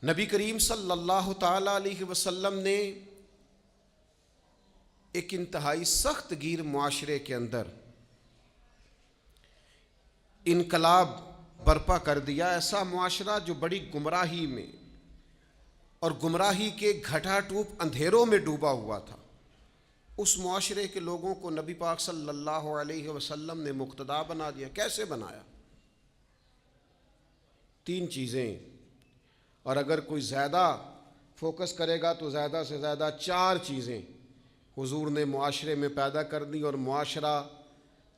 نبی کریم صلی اللہ تعالی علیہ وسلم نے ایک انتہائی سخت گیر معاشرے کے اندر انقلاب برپا کر دیا، ایسا معاشرہ جو بڑی گمراہی میں اور گمراہی کے گھٹا ٹوپ اندھیروں میں ڈوبا ہوا تھا۔ اس معاشرے کے لوگوں کو نبی پاک صلی اللہ علیہ وسلم نے مقتدا بنا دیا۔ کیسے بنایا؟ 3 چیزیں، اور اگر کوئی زیادہ فوکس کرے گا تو زیادہ سے زیادہ 4 چیزیں حضور نے معاشرے میں پیدا کر دی، اور معاشرہ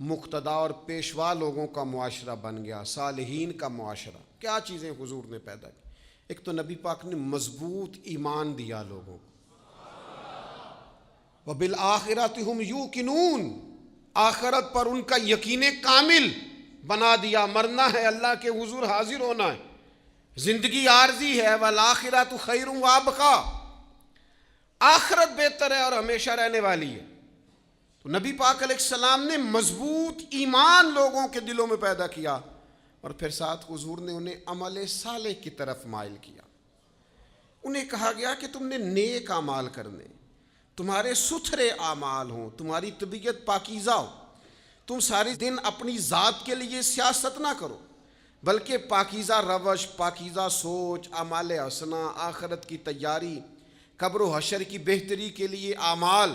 مقتدا اور پیشوا لوگوں کا معاشرہ بن گیا، صالحین کا معاشرہ۔ کیا چیزیں حضور نے پیدا کی؟ ایک تو نبی پاک نے مضبوط ایمان دیا لوگوں کو، وَبِالْآخِرَةِ هُمْ يُوقِنُونَ، آخرت پر ان کا یقین کامل بنا دیا۔ مرنا ہے، اللہ کے حضور حاضر ہونا ہے، زندگی عارضی ہے، وَالْآخِرَةُ خَيْرٌ وَأَبْقَىٰ، آخرت بہتر ہے اور ہمیشہ رہنے والی ہے۔ تو نبی پاک علیہ السلام نے مضبوط ایمان لوگوں کے دلوں میں پیدا کیا، اور پھر ساتھ حضور نے انہیں عمل صالح کی طرف مائل کیا۔ انہیں کہا گیا کہ تم نے نیک اعمال کرنے، تمہارے ستھرے اعمال ہوں، تمہاری طبیعت پاکیزہ ہو، تم سارے دن اپنی ذات کے لیے سیاست نہ کرو، بلکہ پاکیزہ روش، پاکیزہ سوچ، اعمال حسنہ، آخرت کی تیاری، قبر و حشر کی بہتری کے لیے اعمال۔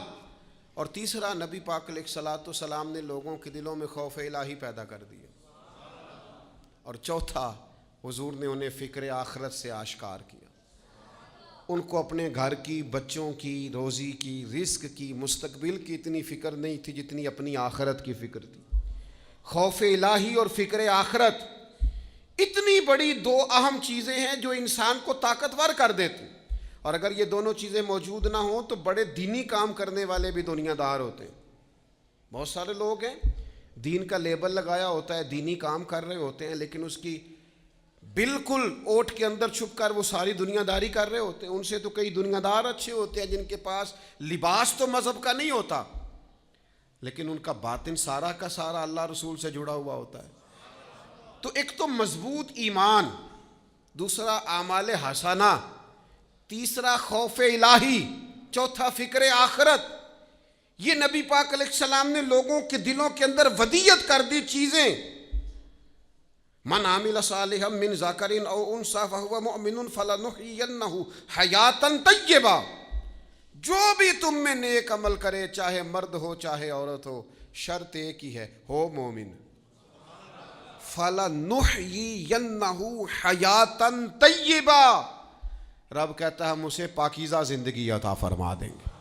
اور تیسرا، نبی پاک علیہ السلام نے لوگوں کے دلوں میں خوف الہی پیدا کر دیا۔ اور چوتھا، حضور نے انہیں فکر آخرت سے آشکار کیا۔ ان کو اپنے گھر کی، بچوں کی، روزی کی، رزق کی، مستقبل کی اتنی فکر نہیں تھی جتنی اپنی آخرت کی فکر تھی۔ خوف الہی اور فکر آخرت اتنی بڑی 2 اہم چیزیں ہیں جو انسان کو طاقتور کر دیتی، اور اگر یہ دونوں چیزیں موجود نہ ہوں تو بڑے دینی کام کرنے والے بھی دنیا دار ہوتے ہیں۔ بہت سارے لوگ ہیں، دین کا لیبل لگایا ہوتا ہے، دینی کام کر رہے ہوتے ہیں، لیکن اس کی بالکل اوٹ کے اندر چھپ کر وہ ساری دنیا داری کر رہے ہوتے ہیں۔ ان سے تو کئی دنیا دار اچھے ہوتے ہیں جن کے پاس لباس تو مذہب کا نہیں ہوتا، لیکن ان کا باطن سارا کا سارا اللہ رسول سے جڑا ہوا ہوتا ہے۔ تو ایک تو مضبوط ایمان، دوسرا اعمال حسنہ، تیسرا خوف الہی، چوتھا فکر آخرت۔ یہ نبی پاک علیہ السلام نے لوگوں کے دلوں کے اندر ودیت کر دی چیزیں۔ من عمل صالحا من ذکر او انثی فہو مؤمن فلنحیینہ حیاۃ طیبہ، جو بھی تم میں نیک عمل کرے، چاہے مرد ہو چاہے عورت ہو، شرط ایک ہی ہے، ہو مومن۔ فلنحیینہ حیاۃ طیبہ، رب کہتا ہے ہم اسے پاکیزہ زندگی عطا فرما دیں گے۔